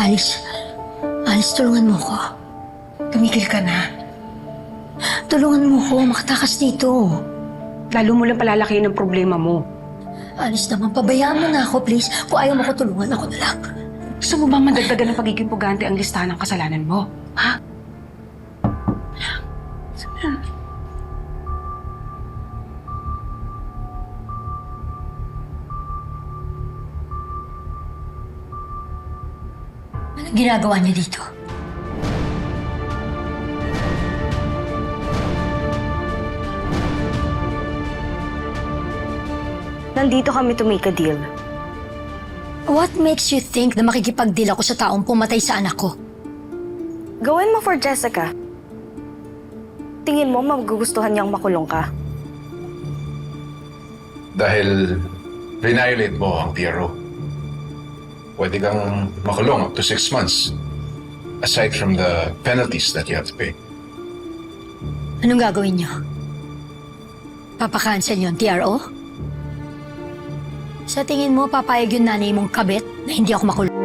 Alice, Alice, tulungan mo ko. Tumigil ka na. Tulungan mo ko makatakas dito. Lalo mo lang palalaki ng problema mo. Alice naman, pabayaan mo na ako, please. Kung ayaw mo ko tulungan, ako na lang. Gusto mo ba madagdagan ng pagiging pugante ang listahan ng kasalanan mo? Ha? Anong ginagawa niya dito? Nandito kami to make a deal. What makes you think na makikipag-deal ako sa taong pumatay sa anak ko? Gawin mo for Jessica. Tingin mo magugustuhan niyang makulong ka? Dahil violate mo ang TRO. Pwede kang makulong up to 6 months. Aside from the penalties that you have to pay. Anong gagawin niyo? Papakancel niyo ang TRO? Sa tingin mo, papayag yung nanay mong kabit na hindi ako makulong?